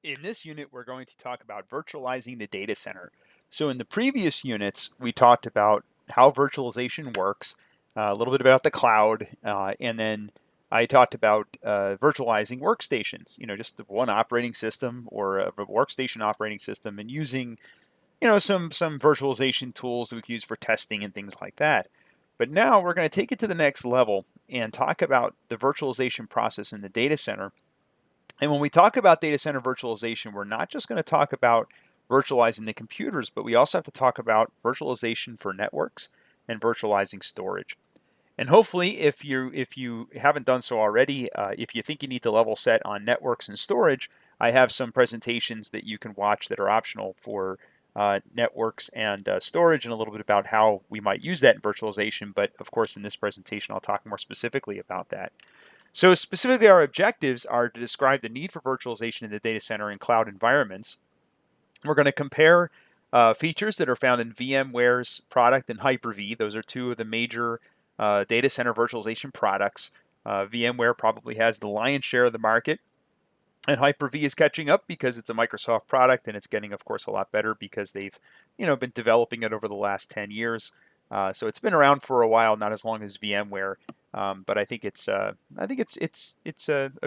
In this unit, we're going to talk about virtualizing the data center. So in the previous units, we talked about how virtualization works, a little bit about the cloud, and then I talked about virtualizing workstations, just the one operating system or a workstation operating system and using, some virtualization tools that we can use for testing and things like that. But now we're going to take it to the next level and talk about the virtualization process in the data center. And when we talk about data center virtualization, we're not just going to talk about virtualizing the computers, but we also have to talk about virtualization for networks and virtualizing storage. And hopefully, if you haven't done so already, if you think you need to level set on networks and storage, I have some presentations that you can watch that are optional for networks and storage, and a little bit about how we might use that in virtualization. But of course, in this presentation, I'll talk more specifically about that. So specifically, our objectives are to describe the need for virtualization in the data center and cloud environments. We're going to compare features that are found in VMware's product and Hyper-V. Those are two of the major data center virtualization products. VMware probably has the lion's share of the market, and Hyper-V is catching up because it's a Microsoft product, and it's getting, of course, a lot better because they've, been developing it over the last 10 years. So it's been around for a while, not as long as VMware, but I think it's a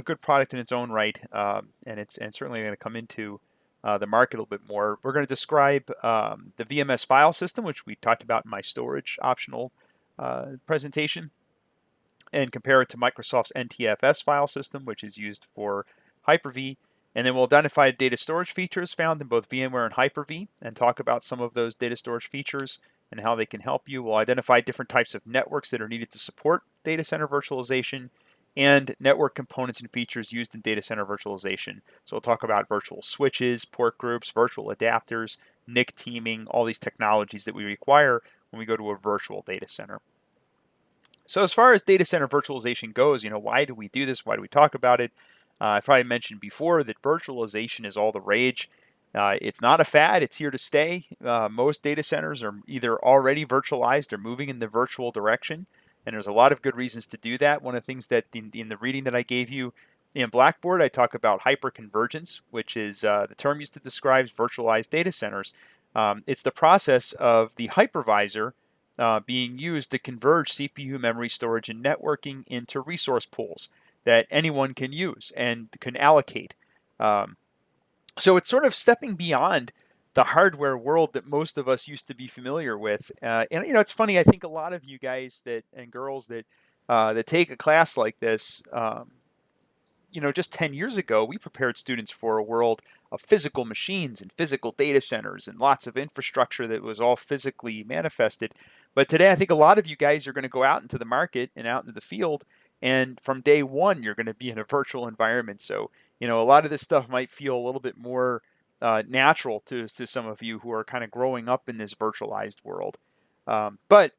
good product in its own right, and it's certainly going to come into the market a little bit more. We're going to describe the VMS file system, which we talked about in my storage optional presentation, and compare it to Microsoft's NTFS file system, which is used for Hyper-V. And then we'll identify data storage features found in both VMware and Hyper-V and talk about some of those data storage features and how they can help you. We'll identify different types of networks that are needed to support data center virtualization and network components and features used in data center virtualization. So we'll talk about virtual switches, port groups, virtual adapters, NIC teaming, all these technologies that we require when we go to a virtual data center. So as far as data center virtualization goes, why do we do this? Why do we talk about it? I've probably mentioned before that virtualization is all the rage. It's not a fad, it's here to stay. Most data centers are either already virtualized or moving in the virtual direction, and there's a lot of good reasons to do that. One of the things that in the reading that I gave you in Blackboard, I talk about hyperconvergence, which is the term used to describe virtualized data centers. It's the process of the hypervisor being used to converge CPU, memory, storage, and networking into resource pools that anyone can use and can allocate. So it's sort of stepping beyond the hardware world that most of us used to be familiar with. And it's funny. I think a lot of you guys and girls that take a class like this, just 10 years ago, we prepared students for a world of physical machines and physical data centers and lots of infrastructure that was all physically manifested. But today, I think a lot of you guys are going to go out into the market and out into the field, and from day one, you're going to be in a virtual environment. So, a lot of this stuff might feel a little bit more natural to some of you who are kind of growing up in this virtualized world. But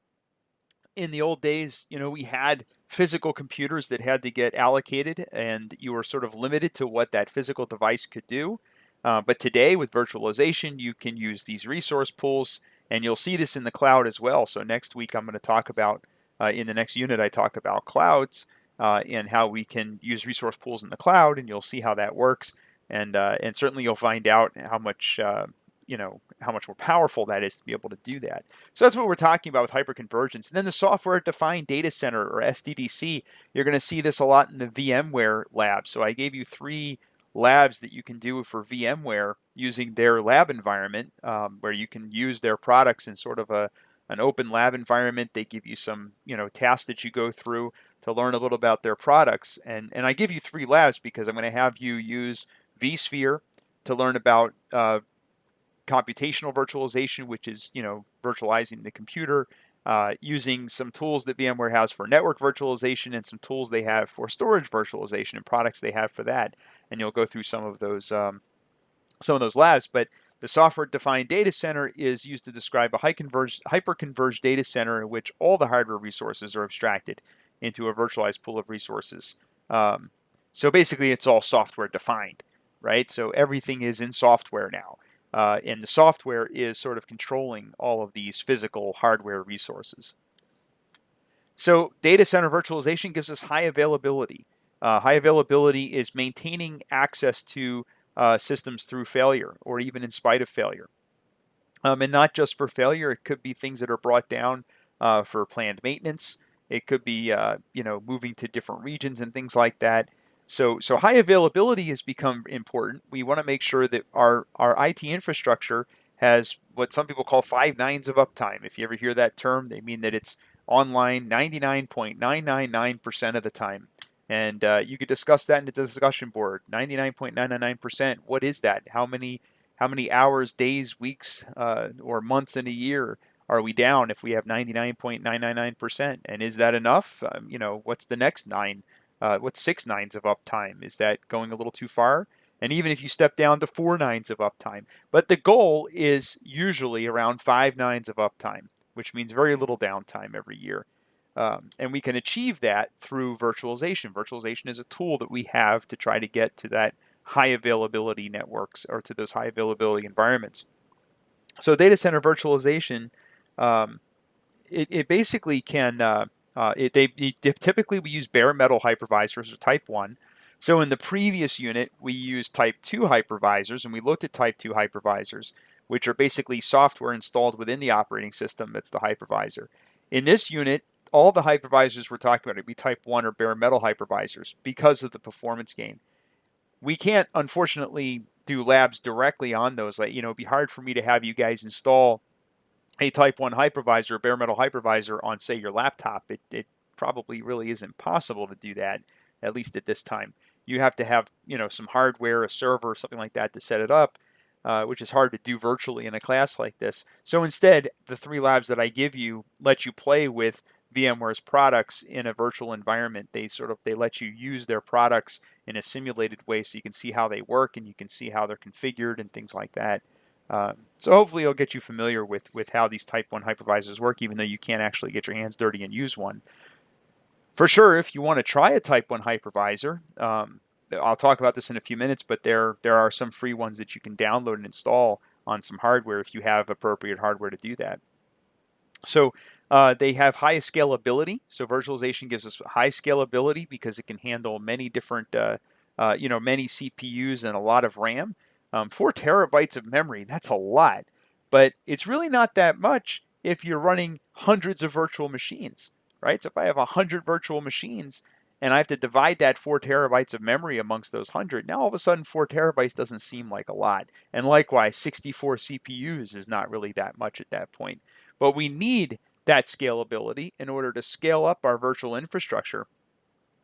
in the old days, we had physical computers that had to get allocated, and you were sort of limited to what that physical device could do. But today, with virtualization, you can use these resource pools, and you'll see this in the cloud as well. So next week, I'm going to talk about, in the next unit, I talk about clouds and how we can use resource pools in the cloud, and you'll see how that works. And certainly you'll find out how much how much more powerful that is to be able to do that. So that's what we're talking about with hyperconvergence. And then the software-defined data center, or SDDC, you're going to see this a lot in the VMware lab. So I gave you 3 labs that you can do for VMware using their lab environment, where you can use their products in sort of an open lab environment. They give you some tasks that you go through to learn a little about their products. And I give you 3 labs because I'm going to have you use vSphere to learn about computational virtualization, which is virtualizing the computer, using some tools that VMware has for network virtualization and some tools they have for storage virtualization and products they have for that. And you'll go through some of those labs. But the software-defined data center is used to describe a hyper-converged data center in which all the hardware resources are abstracted into a virtualized pool of resources. So basically, it's all software-defined, right? So everything is in software now. And the software is sort of controlling all of these physical hardware resources. So data center virtualization gives us high availability. High availability is maintaining access to systems through failure or even in spite of failure. And not just for failure, it could be things that are brought down for planned maintenance. It could be moving to different regions and things like that. So high availability has become important. We want to make sure that our IT infrastructure has what some people call 5 nines of uptime. If you ever hear that term, they mean that it's online 99.999% of the time. And you could discuss that in the discussion board. 99.999%. What is that? How many hours, days, weeks, or months in a year are we down if we have 99.999%? And is that enough? What's the next nine? What's 6 nines of uptime? Is that going a little too far? And even if you step down to 4 nines of uptime. But the goal is usually around 5 nines of uptime, which means very little downtime every year. And we can achieve that through virtualization. Virtualization is a tool that we have to try to get to that high availability networks or to those high availability environments. So data center virtualization, it basically can, typically we use bare metal hypervisors or type 1. So in the previous unit, we used type 2 hypervisors, and we looked at type 2 hypervisors, which are basically software installed within the operating system that's the hypervisor. In this unit, all the hypervisors we're talking about would be type 1 or bare metal hypervisors because of the performance gain. We can't, unfortunately, do labs directly on those. It'd be hard for me to have you guys install a type 1 hypervisor, a bare metal hypervisor on, say, your laptop. It probably really isn't possible to do that, at least at this time. You have to have, some hardware, a server, something like that to set it up, which is hard to do virtually in a class like this. So instead, the 3 labs that I give you let you play with VMware's products in a virtual environment. They let you use their products in a simulated way so you can see how they work and you can see how they're configured and things like that. So hopefully it'll get you familiar with how these type 1 hypervisors work, even though you can't actually get your hands dirty and use one. For sure, if you want to try a type 1 hypervisor, I'll talk about this in a few minutes, but there are some free ones that you can download and install on some hardware if you have appropriate hardware to do that. So they have high scalability. So virtualization gives us high scalability because it can handle many different, many CPUs and a lot of RAM. 4 terabytes of memory, that's a lot. But it's really not that much if you're running hundreds of virtual machines, right? So if I have 100 virtual machines and I have to divide that 4 terabytes of memory amongst those 100, now all of a sudden 4 terabytes doesn't seem like a lot. And likewise, 64 CPUs is not really that much at that point. But we need that scalability in order to scale up our virtual infrastructure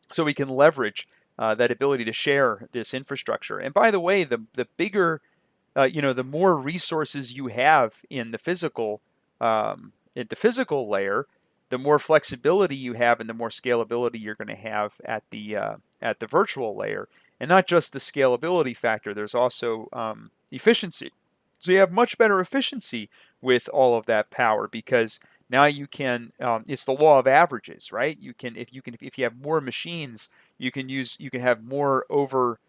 so we can leverage that ability to share this infrastructure. And by the way, the bigger, the more resources you have in the physical layer, the more flexibility you have and the more scalability you're going to have at the virtual layer. And not just the scalability factor, there's also efficiency. So you have much better efficiency with all of that power because now you can. It's the law of averages, right? If you have more machines, you can have more over.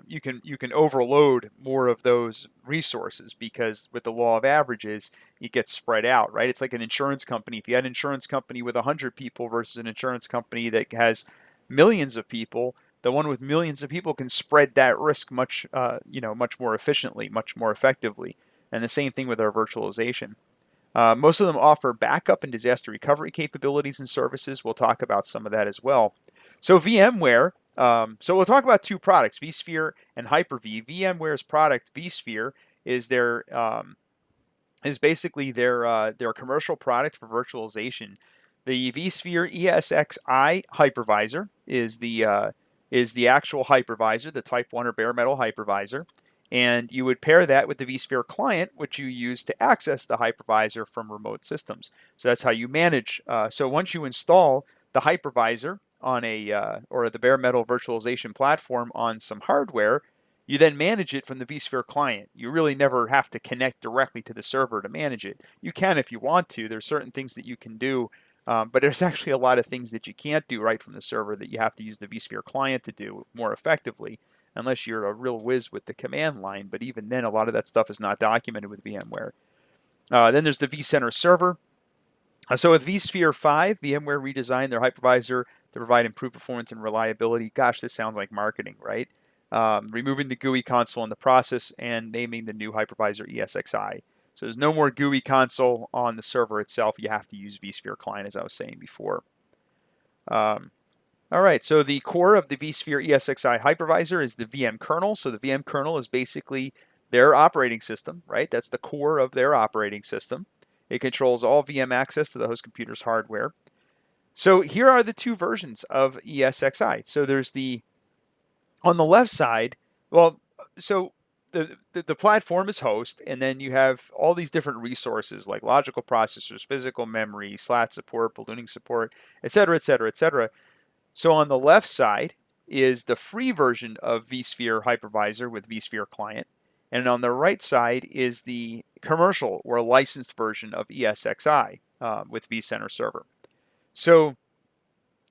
You can overload more of those resources because with the law of averages, it gets spread out, right? It's like an insurance company. If you had an insurance company with 100 people versus an insurance company that has millions of people, the one with millions of people can spread that risk much more efficiently, much more effectively. And the same thing with our virtualization. Most of them offer backup and disaster recovery capabilities and services. We'll talk about some of that as well. So VMware, so we'll talk about 2 products, vSphere and Hyper-V. VMware's product, vSphere, is basically their commercial product for virtualization. The vSphere ESXi hypervisor is the actual hypervisor, the type 1 or bare metal hypervisor. And you would pair that with the vSphere client, which you use to access the hypervisor from remote systems. So that's how you manage. So once you install the hypervisor on or the bare metal virtualization platform on some hardware, you then manage it from the vSphere client. You really never have to connect directly to the server to manage it. You can if you want to. There's certain things that you can do, but there's actually a lot of things that you can't do right from the server that you have to use the vSphere client to do more effectively, unless you're a real whiz with the command line. But even then, a lot of that stuff is not documented with VMware. Then there's the vCenter server. So with vSphere 5, VMware redesigned their hypervisor to provide improved performance and reliability. Gosh, this sounds like marketing, right? Removing the GUI console in the process and naming the new hypervisor ESXi. So there's no more GUI console on the server itself. You have to use vSphere client, as I was saying before. All right, so the core of the vSphere ESXi hypervisor is the VM kernel. So the VM kernel is basically their operating system, right? That's the core of their operating system. It controls all VM access to the host computer's hardware. So here are the two versions of ESXi. So there's on the left side, well, so the platform is host, and then you have all these different resources like logical processors, physical memory, SLAT support, ballooning support, et cetera, et cetera, et cetera. So on the left side is the free version of vSphere hypervisor with vSphere client, and on the right side is the commercial or licensed version of ESXi with vCenter server. So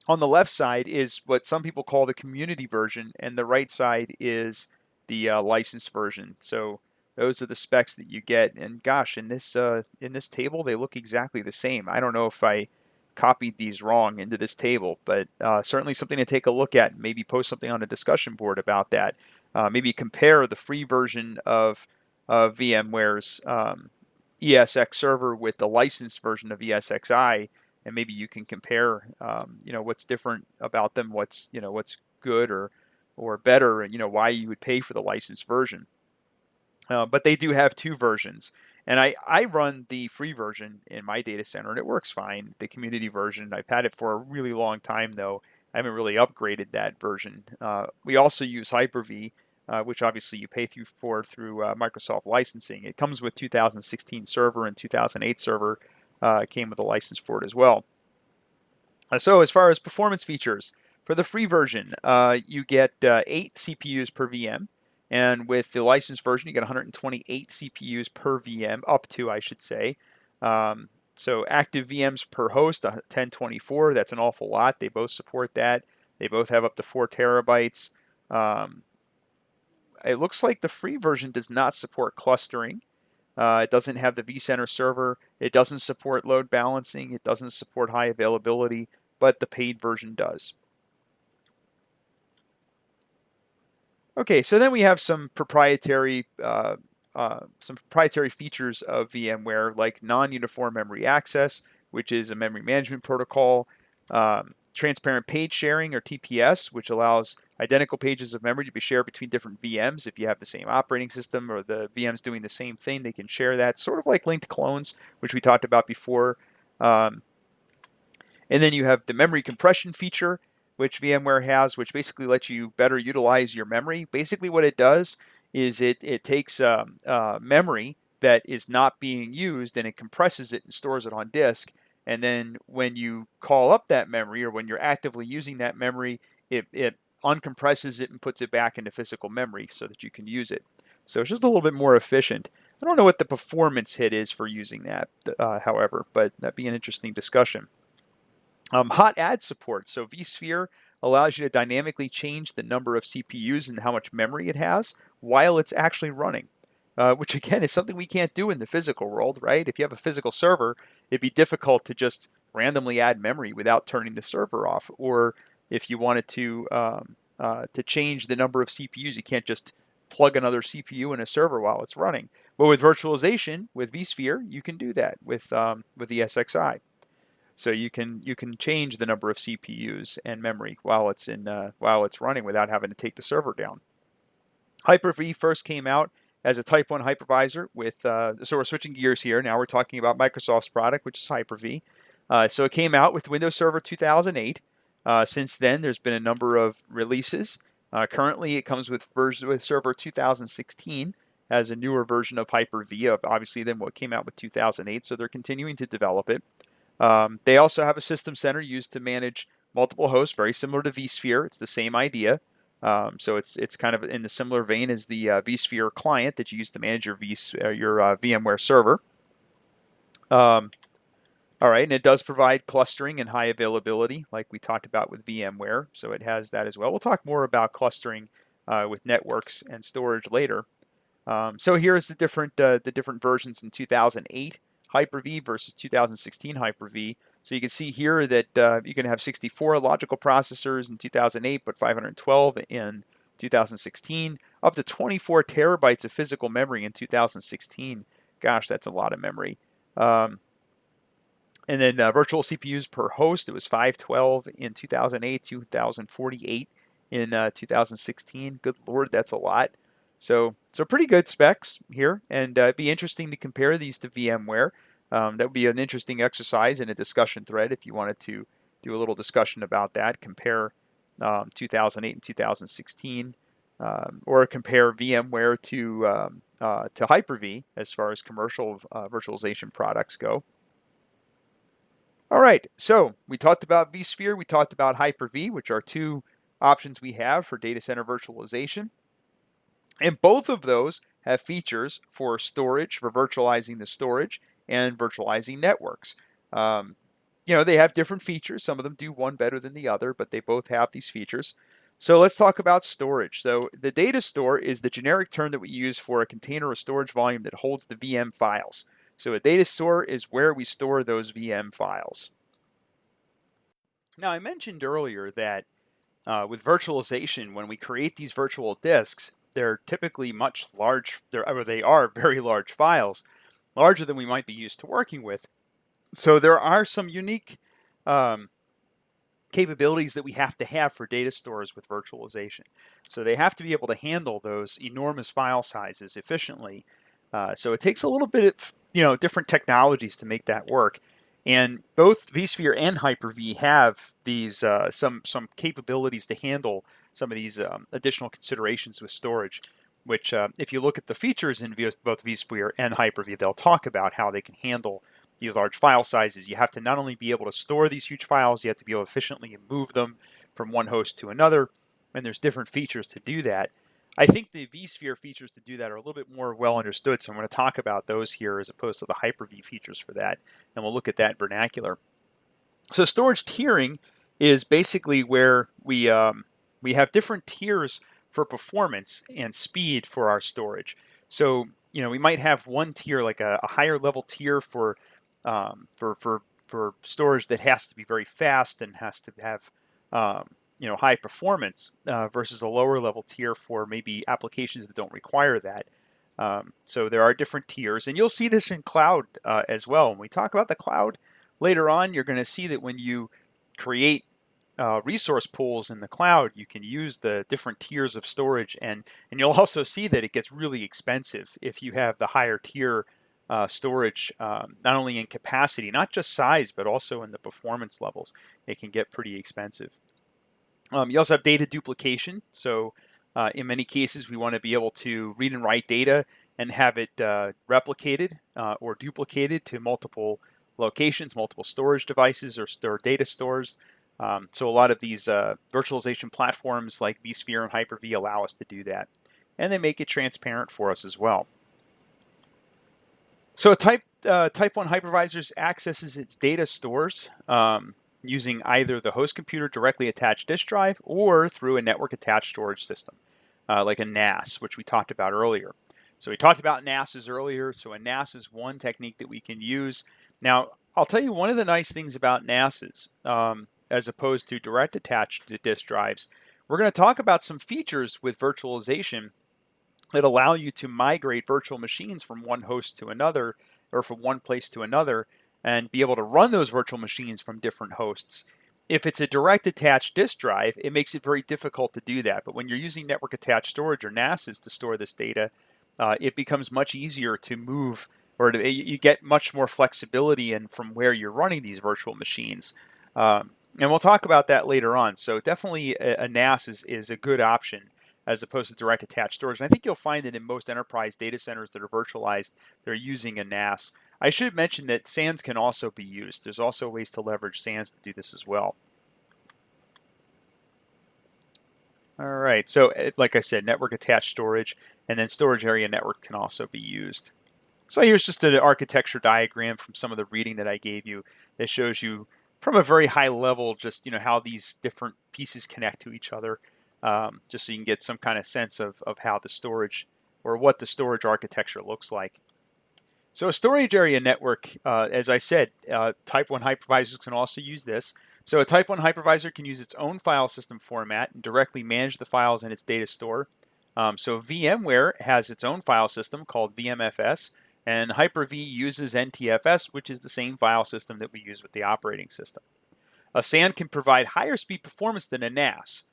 on the left side is what some people call the community version, and the right side is the licensed version. So those are the specs that you get. And gosh, in this table, they look exactly the same. I don't know if I copied these wrong into this table, but certainly something to take a look at. Maybe post something on a discussion board about that. Maybe compare the free version of VMware's ESX server with the licensed version of ESXi, and maybe you can compare, what's different about them, what's good or better, and why you would pay for the licensed version. But they do have two versions, and I run the free version in my data center, and it works fine. The community version, I've had it for a really long time though. I haven't really upgraded that version. We also use Hyper-V, which obviously you pay through Microsoft licensing. It comes with 2016 server and 2008 server. Came with a license for it as well. So as far as performance features, for the free version, you get 8 CPUs per VM. And with the licensed version, you get 128 CPUs per VM, up to, I should say. So active VMs per host, 1024. That's an awful lot. They both support that. They both have up to 4 terabytes. It looks like the free version does not support clustering. It doesn't have the vCenter server. It doesn't support load balancing. It doesn't support high availability, but the paid version does. Okay, so then we have some proprietary features of VMware, like non-uniform memory access, which is a memory management protocol, transparent page sharing, or TPS, which allows identical pages of memory to be shared between different VMs. If you have the same operating system or the VMs doing the same thing, they can share that, sort of like linked clones, which we talked about before. And then you have the memory compression feature, which VMware has, which basically lets you better utilize your memory. Basically what it does is it takes memory that is not being used, and it compresses it and stores it on disk. And then when you call up that memory, or when you're actively using that memory, it uncompresses it and puts it back into physical memory so that you can use it. So it's just a little bit more efficient. I don't know what the performance hit is for using that, however, but that'd be an interesting discussion. Hot add support. So vSphere allows you to dynamically change the number of CPUs and how much memory it has while it's actually running, which again is something we can't do in the physical world, right? If you have a physical server, it'd be difficult to just randomly add memory without turning the server off. Or if you wanted to change the number of CPUs, you can't just plug another CPU in a server while it's running. But with virtualization, with vSphere, you can do that with the ESXi. So you can change the number of CPUs and memory while it's running without having to take the server down. Hyper-V first came out as a Type 1 hypervisor with, so we're switching gears here. Now we're talking about Microsoft's product, which is Hyper-V. So it came out with Windows Server 2008. Since then, there's been a number of releases. Currently, it comes with Server 2016 as a newer version of Hyper-V, obviously than what came out with 2008. So they're continuing to develop it. They also have a system center used to manage multiple hosts, very similar to vSphere. It's the same idea. So it's kind of in the similar vein as the vSphere client that you use to manage your VMware server. All right, and it does provide clustering and high availability, like we talked about with VMware. So it has that as well. We'll talk more about clustering with networks and storage later. So here's the different versions in 2008. Hyper-V versus 2016 Hyper-V. So you can see here that you can have 64 logical processors in 2008, but 512 in 2016, up to 24 terabytes of physical memory in 2016. Gosh, that's a lot of memory. And then virtual CPUs per host, it was 512 in 2008, 2048 in 2016. Good Lord, that's a lot. So pretty good specs here, and it'd be interesting to compare these to VMware. That would be an interesting exercise in a discussion thread if you wanted to do a little discussion about that. Compare 2008 and 2016, or compare VMware to Hyper-V as far as commercial virtualization products go. All right, so we talked about vSphere, we talked about Hyper-V, which are two options we have for data center virtualization. And both of those have features for storage, for virtualizing the storage, and virtualizing networks. They have different features. Some of them do one better than the other, but they both have these features. So let's talk about storage. So the data store is the generic term that we use for a container or storage volume that holds the VM files. So a data store is where we store those VM files. Now, I mentioned earlier that with virtualization, when we create these virtual disks, they're typically they are very large files, larger than we might be used to working with. So there are some unique um, capabilities that we have to have for data stores with virtualization. So they have to be able to handle those enormous file sizes efficiently. So it takes a little bit of different technologies to make that work. And both vSphere and Hyper-V have these some capabilities to handle some of these additional considerations with storage. Which, if you look at the features in both vSphere and Hyper-V, they'll talk about how they can handle these large file sizes. You have to not only be able to store these huge files, you have to be able to efficiently move them from one host to another, and there's different features to do that. I think the vSphere features to do that are a little bit more well understood, so I'm going to talk about those here as opposed to the Hyper-V features for that, and we'll look at that vernacular. So storage tiering is basically where we have different tiers for performance and speed for our storage. So we might have one tier, like a higher level tier for storage that has to be very fast and has to have high performance versus a lower level tier for maybe applications that don't require that. So there are different tiers, and you'll see this in cloud as well. When we talk about the cloud later on, you're going to see that when you create resource pools in the cloud, you can use the different tiers of storage, and you'll also see that it gets really expensive if you have the higher tier storage, not only in capacity, not just size, but also in the performance levels. It can get pretty expensive. You also have data duplication. So in many cases, we want to be able to read and write data and have it replicated or duplicated to multiple locations, multiple storage devices or data stores. So a lot of these virtualization platforms like vSphere and Hyper-V allow us to do that. And they make it transparent for us as well. So type 1 hypervisor accesses its data stores using either the host computer directly attached disk drive or through a network attached storage system, like a NAS, which we talked about earlier. So we talked about NASs earlier. So a NAS is one technique that we can use. Now, I'll tell you one of the nice things about NASs, as opposed to direct attached to disk drives. We're going to talk about some features with virtualization that allow you to migrate virtual machines from one host to another or from one place to another and be able to run those virtual machines from different hosts. If it's a direct attached disk drive, it makes it very difficult to do that. But when you're using network attached storage or NASs to store this data, it becomes much easier to move, or you get much more flexibility in from where you're running these virtual machines. And we'll talk about that later on. So definitely a NAS is a good option as opposed to direct attached storage. And I think you'll find that in most enterprise data centers that are virtualized, they're using a NAS. I should mention that SANs can also be used. There's also ways to leverage SANs to do this as well. All right, so like I said, network attached storage, and then storage area network can also be used. So here's just an architecture diagram from some of the reading that I gave you that shows you from a very high level just how these different pieces connect to each other, just so you can get some kind of sense of how the storage or what the storage architecture looks like. So a storage area network, as I said, Type 1 hypervisors can also use this. So a Type 1 hypervisor can use its own file system format and directly manage the files in its data store. So VMware has its own file system called VMFS, and Hyper-V uses NTFS, which is the same file system that we use with the operating system. A SAN can provide higher speed performance than a NAS,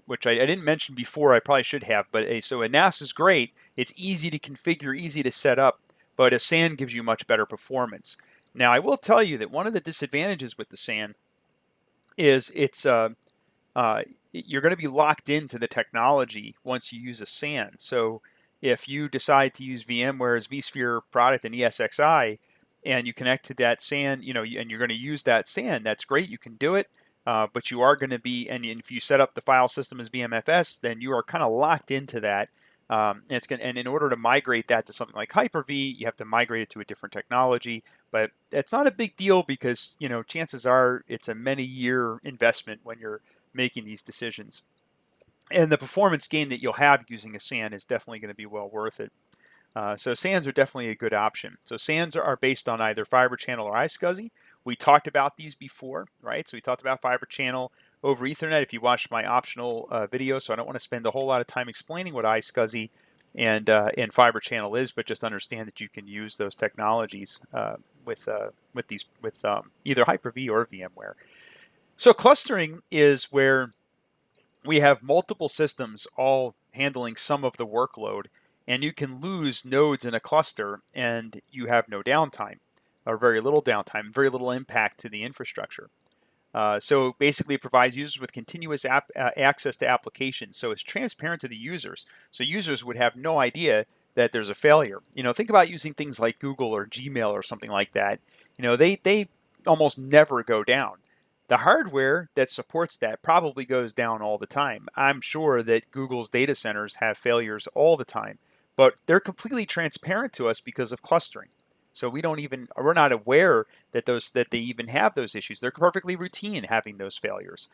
which I didn't mention before. I probably should have, but so a NAS is great. It's easy to configure, easy to set up, but a SAN gives you much better performance. Now, I will tell you that one of the disadvantages with the SAN is you're going to be locked into the technology once you use a SAN. So if you decide to use VMware's vSphere product and ESXi, and you connect to that SAN, and you're going to use that SAN, that's great. You can do it, but you are going to be, and if you set up the file system as VMFS, then you are kind of locked into that. And in order to migrate that to something like Hyper-V, you have to migrate it to a different technology. But it's not a big deal because chances are it's a many-year investment when you're making these decisions. And the performance gain that you'll have using a SAN is definitely going to be well worth it. So SANs are definitely a good option. So SANs are based on either Fiber Channel or iSCSI. We talked about these before, right? So we talked about Fiber Channel over Ethernet if you watched my optional video. So I don't want to spend a whole lot of time explaining what iSCSI and Fiber Channel is, but just understand that you can use those technologies with either Hyper-V or VMware. So clustering is where we have multiple systems all handling some of the workload, and you can lose nodes in a cluster and you have no downtime, or very little downtime, very little impact to the infrastructure. So basically it provides users with continuous access to applications, so it's transparent to the users. So users would have no idea that there's a failure. Think about using things like Google or Gmail or something like that. They almost never go down. The hardware that supports that probably goes down all the time. I'm sure that Google's data centers have failures all the time, but they're completely transparent to us because of clustering. So we're not aware that they even have those issues. They're perfectly routine having those failures.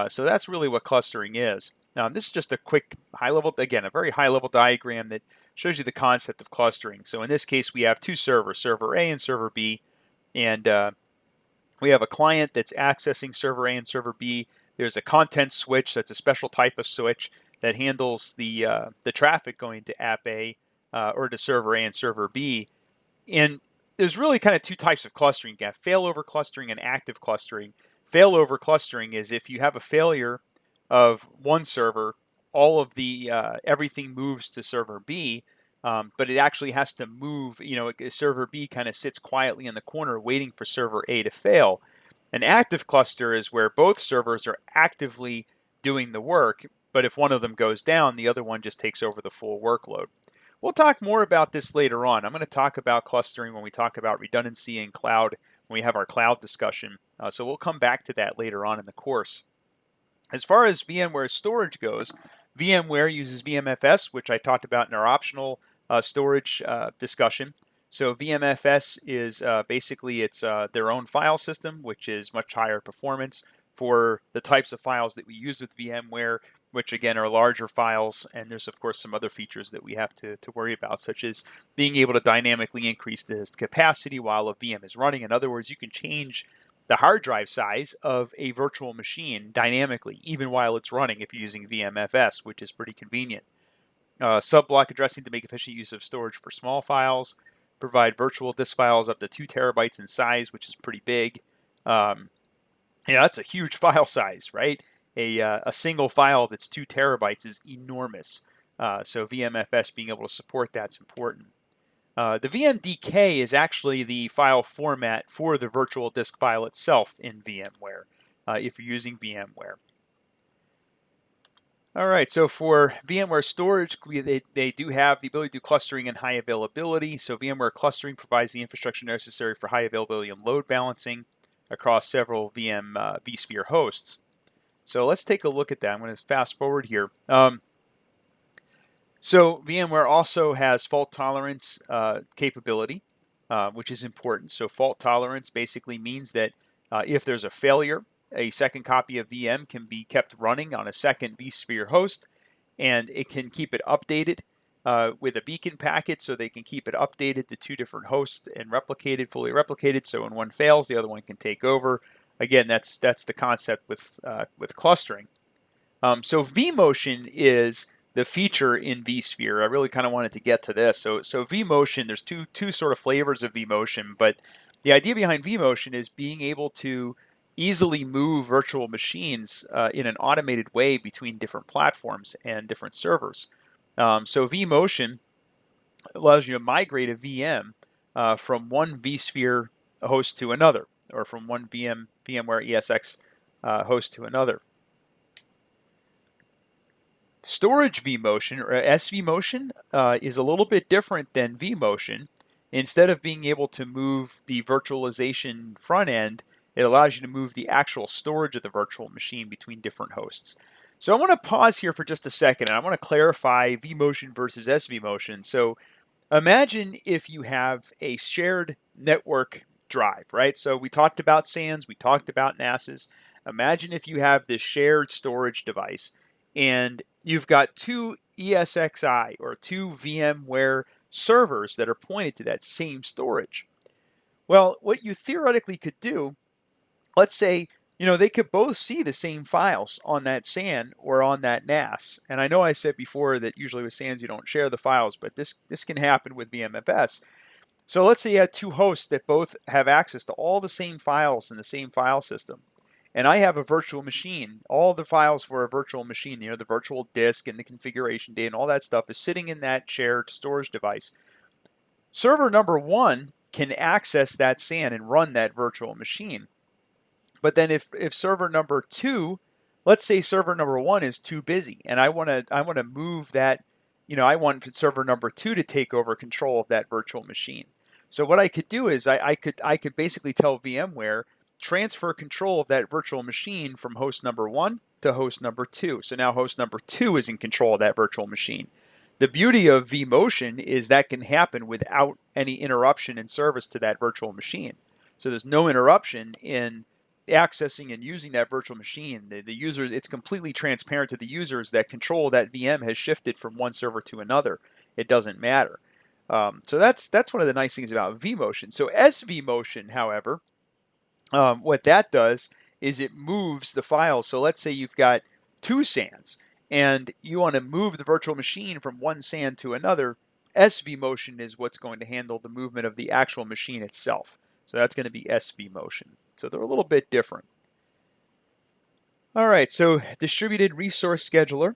So that's really what clustering is. This is just a quick high level, again, a very high level diagram that shows you the concept of clustering. So in this case, we have two servers, server A and server B, and we have a client that's accessing server A and server B. There's a content switch, that's a special type of switch that handles the traffic going to app A or to server A and server B. And there's really kind of two types of clustering. You have failover clustering and active clustering. Failover clustering is if you have a failure of one server, all of the everything moves to server B, but it actually has to move. Server B kind of sits quietly in the corner waiting for server A to fail. An active cluster is where both servers are actively doing the work, but if one of them goes down, the other one just takes over the full workload. We'll talk more about this later on. I'm going to talk about clustering when we talk about redundancy and cloud, when we have our cloud discussion. So we'll come back to that later on in the course. As far as VMware storage goes, VMware uses VMFS, which I talked about in our optional storage discussion. So VMFS is basically it's their own file system, which is much higher performance for the types of files that we use with VMware, which again are larger files. And there's of course some other features that we have to worry about, such as being able to dynamically increase the capacity while a VM is running. In other words, you can change the hard drive size of a virtual machine dynamically, even while it's running if you're using VMFS, which is pretty convenient. Sub-block addressing to make efficient use of storage for small files. Provide virtual disk files up to 2 terabytes in size, which is pretty big. That's a huge file size, right? A single file that's 2 terabytes is enormous. So VMFS being able to support that's important. The VMDK is actually the file format for the virtual disk file itself in VMware, if you're using VMware. All right, so for VMware storage, they do have the ability to do clustering and high availability. So VMware clustering provides the infrastructure necessary for high availability and load balancing across several vSphere hosts. So let's take a look at that. I'm going to fast forward here. So VMware also has fault tolerance capability, which is important. So fault tolerance basically means that if there's a failure, a second copy of VM can be kept running on a second vSphere host, and it can keep it updated with a beacon packet so they can keep it updated to two different hosts and replicated, fully replicated. So when one fails, the other one can take over. Again, that's the concept with clustering. So vMotion is the feature in vSphere. I really kind of wanted to get to this. So vMotion, there's two sort of flavors of vMotion, but the idea behind vMotion is being able to easily move virtual machines in an automated way between different platforms and different servers. So vMotion allows you to migrate a VM from one vSphere host to another, or from one VMware ESX host to another. Storage vMotion, or SVMotion, is a little bit different than vMotion. Instead of being able to move the virtualization front end, it allows you to move the actual storage of the virtual machine between different hosts. So I want to pause here for just a second, and I want to clarify vMotion versus SVMotion. So imagine if you have a shared network drive, right? So we talked about SANs, we talked about NASs. Imagine if you have this shared storage device and you've got two ESXi or two VMware servers that are pointed to that same storage. Well, what you theoretically could do, let's say, they could both see the same files on that SAN or on that NAS. And I know I said before that usually with SANs you don't share the files, but this can happen with VMFS. So let's say you had two hosts that both have access to all the same files in the same file system. And I have a virtual machine. All the files for a virtual machine, the virtual disk and the configuration data and all that stuff is sitting in that shared storage device. Server number one can access that SAN and run that virtual machine. But then if server number two, let's say server number one is too busy and I want to move that, I want server number two to take over control of that virtual machine. So what I could do is I could basically tell VMware, transfer control of that virtual machine from host number one to host number two. So now host number two is in control of that virtual machine. The beauty of vMotion is that can happen without any interruption in service to that virtual machine. So there's no interruption in accessing and using that virtual machine. The users, it's completely transparent to the users that control of that VM has shifted from one server to another. It doesn't matter. So that's one of the nice things about vMotion. So SVMotion, however, what that does is it moves the files. So let's say you've got two SANs and you want to move the virtual machine from one SAN to another. SVMotion is what's going to handle the movement of the actual machine itself. So that's going to be SVMotion. So they're a little bit different. All right, so distributed resource scheduler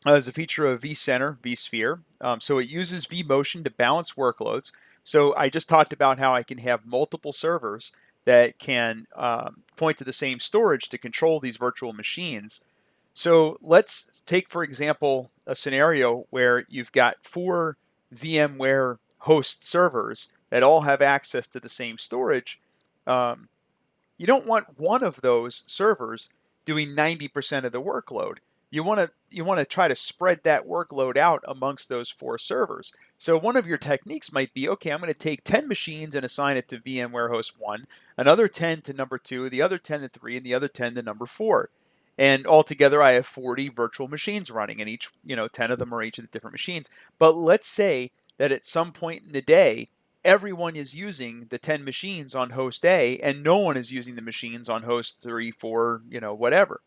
is a feature of vCenter, vSphere. So it uses vMotion to balance workloads. So I just talked about how I can have multiple servers that can point to the same storage to control these virtual machines. So let's take, for example, a scenario where you've got 4 VMware host servers that all have access to the same storage. You don't want one of those servers doing 90% of the workload. You want to try to spread that workload out amongst those 4 servers. So one of your techniques might be, okay, I'm going to take 10 machines and assign it to VMware host 1, another 10 to number 2, the other 10 to 3, and the other 10 to number 4. And altogether I have 40 virtual machines running, and each, 10 of them are each of the different machines. But let's say that at some point in the day, everyone is using the 10 machines on host A and no one is using the machines on host 3, 4, whatever.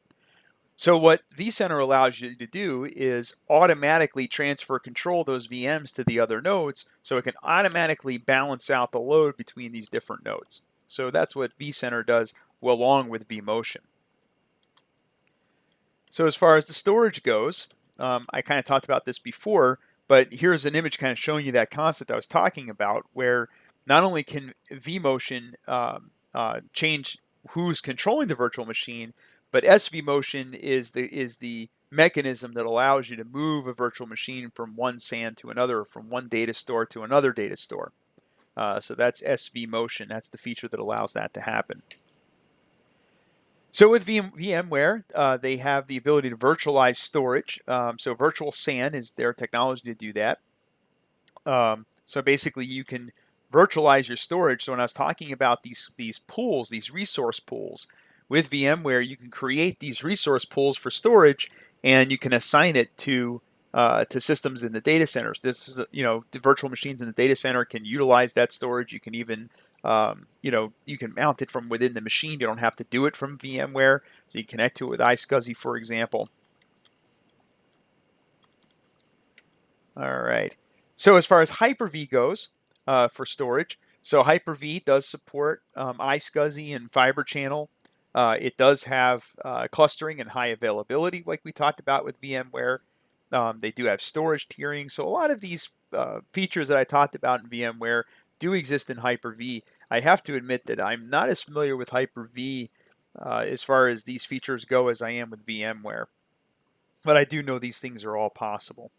So what vCenter allows you to do is automatically transfer control of those VMs to the other nodes so it can automatically balance out the load between these different nodes. So that's what vCenter does along with vMotion. So as far as the storage goes, I kind of talked about this before, but here's an image kind of showing you that concept I was talking about, where not only can vMotion change who's controlling the virtual machine, but SVMotion is the mechanism that allows you to move a virtual machine from one SAN to another, from one data store to another data store. So that's SVMotion. That's the feature that allows that to happen. So with VMware, they have the ability to virtualize storage. So virtual SAN is their technology to do that. So basically you can virtualize your storage. So when I was talking about these pools, these resource pools, with VMware, you can create these resource pools for storage and you can assign it to to systems in the data centers. This is, the virtual machines in the data center can utilize that storage. You can even, you can mount it from within the machine. You don't have to do it from VMware. So you connect to it with iSCSI, for example. All right. So as far as Hyper-V goes for storage, so Hyper-V does support iSCSI and Fiber Channel. It does have clustering and high availability, like we talked about with VMware. They do have storage tiering. So a lot of these features that I talked about in VMware do exist in Hyper-V. I have to admit that I'm not as familiar with Hyper-V as far as these features go as I am with VMware. But I do know these things are all possible.